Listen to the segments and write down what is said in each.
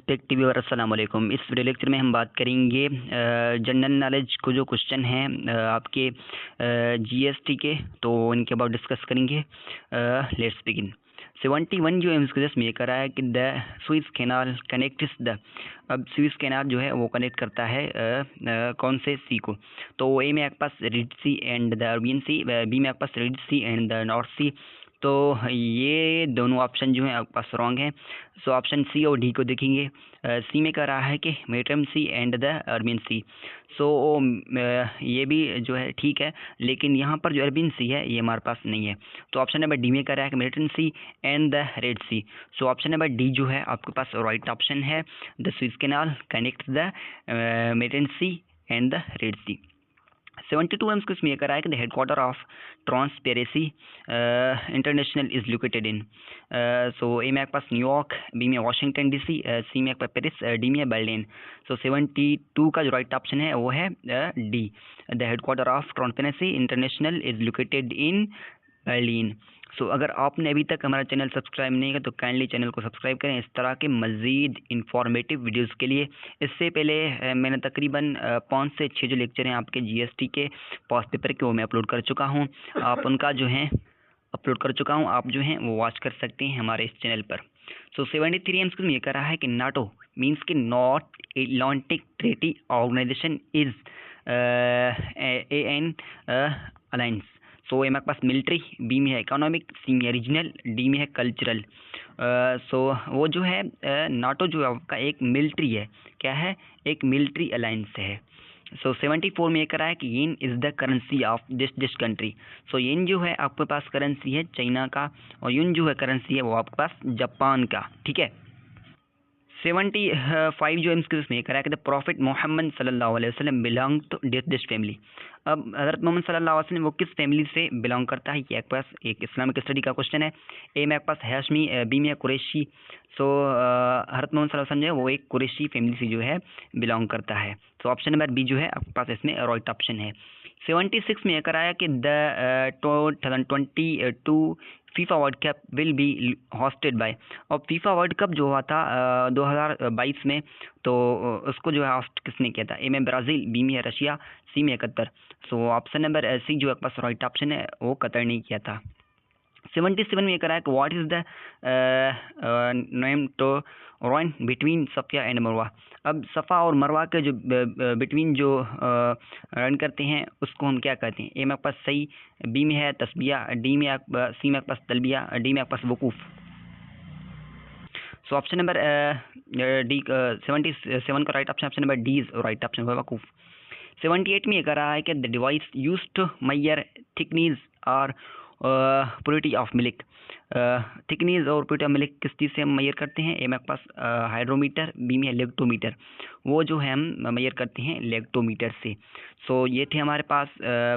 Take TV और अस्सलाम वालेकुम। इस वीडियो लेक्चर में हम बात करेंगे जनरल नॉलेज को जो क्वेश्चन हैं आपके जीएसटी के, तो इनके अबाउट डिस्कस करेंगे। Let's begin. 71 जो एमसीक्यूज में करा है कि the Suez canal connects the. अब सुइस कैनाल जो है वो कनेक्ट करता है कौन से सी को। तो ए में आपके पास Red Sea and the Arabian Sea, B में आपके पास Red Sea and the North Sea. तो ये दोनों ऑप्शन जो है आपके पास रॉन्ग है। सो ऑप्शन सी और डी को देखेंगे। सी में कह रहा है कि Mediterranean Sea and the Arabian Sea. So ये भी जो है ठीक है, लेकिन यहाँ पर जो अरबियन सी है ये हमारे पास नहीं है। तो ऑप्शन नंबर डी में कह रहा है कि Mediterranean Sea and the Red Sea. So option number D जो है आपके पास राइट ऑप्शन है। The Suez Canal connect the Mediterranean Sea and the Red Sea. 72 एम्स में करा है कि the headquarter of Transparency International is located in. So A में आपके पास न्यूयॉर्क, बी में वाशिंगटन डीसी, सी में आपका पेरिस, डी में बर्लिन। सो 72 का जो राइट ऑप्शन है वो है D. The headquarter of Transparency International is located in Berlin. So अगर आपने अभी तक हमारा चैनल सब्सक्राइब नहीं किया तो काइंडली चैनल को सब्सक्राइब करें इस तरह के मज़ीद इंफॉर्मेटिव वीडियोस के लिए। इससे पहले मैंने तकरीबन 5 से 6 जो लेक्चर हैं आपके जीएसटी के पास पेपर के वो मैं अपलोड कर चुका हूँ। आप उनका जो है आप जो हैं वो वॉच कर सकते हैं हमारे इस चैनल पर। सो 73 एमसीक्यू में ये कह रहा है कि नाटो मीन्स कि North Atlantic Treaty Organization is an alliance. So A में पास मिलिट्री, बी में है इकोनॉमिक, सी में है रीजनल, डी में है कल्चरल। सो वो जो है नाटो जो है आपका एक मिलिट्री है। क्या है? एक मिलिट्री अलायंस है। सो 74 में ये करा है कि yen is the currency of this country. So yen जो है आपके पास करेंसी है चाइना का, और यून जो है करेंसी है वो आपके पास जापान का। ठीक है। 75 जो एमसीक्यूज में करा है कि द प्रॉफिट मोहम्मद सल्लल्लाहु अलैहि वसल्लम बिलोंग टू दिस फैमिली। अब हज़रत मोहम्मद सल्लल्लाहु अलैहि वसल्लम वो किस फैमिली से बिलोंग करता है, ये आपके पास एक इस्लामिक स्टडी का क्वेश्चन है। ए में आपके पास हाशमी, बी में कुरैशी। सो हज़रत मोहम्मद सल्लल्लाहु अलैहि वसल्लम जो है वो एक कुरैशी फैमिली से जो है बिलोंग करता है। तो ऑप्शन नंबर बी जो है आपके पास इसमें राइट ऑप्शन है। 76 में कराया कि the 2022 FIFA world cup will be hosted by. और फीफा वर्ल्ड कप जो हुआ था 2022 में, तो उसको जो है होस्ट किसने किया था? ए में ब्राज़ील, बी में है रशिया, सी में है Qatar. So option number C जो आपके पास राइट ऑप्शन है वो कतर ने किया था। 77 में ये करा है कि what is the name to run between Safiya and Marwa. अब सफ़ा और मरवा के जो बिटवीन जो रन करते हैं उसको हम क्या कहते हैं? ए में आपके पास सही, बी में है तस्बिया, डी में सी में आपके पास तलबिया, डी में आपके पास वकूफ़। सो ऑप्शन नंबर डी 77 का right option number D is right option वकूफ़। 78 में ये कह रहा है कि the device used to measure thickness और प्योरिटी ऑफ मिल्क। थिकनेस और प्योरिटी ऑफ मिल्क किस चीज़ से हम मेजर करते हैं? ए में आपके पास हाइड्रोमीटर, बी में है लेक्टोमीटर। वो जो है हम मेजर करते हैं लेक्टोमीटर से। सो ये थे हमारे पास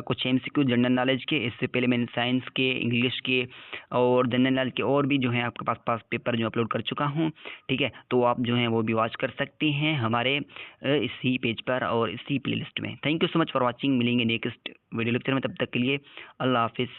कुछ एमसीक्यू जनरल नॉलेज के। इससे पहले मैंने साइंस के, इंग्लिश के और जनरल नॉलेज के और भी जो है आपके पास पेपर जो अपलोड कर चुका हूँ। ठीक है, तो आप जो हैं वो भी वॉच कर सकते हैं हमारे इसी पेज पर और इसी प्लेलिस्ट में। Thank you so much for watching. मिलेंगे नेक्स्ट वीडियो लेक्चर में, तब तक के लिए अल्लाह हाफिज़।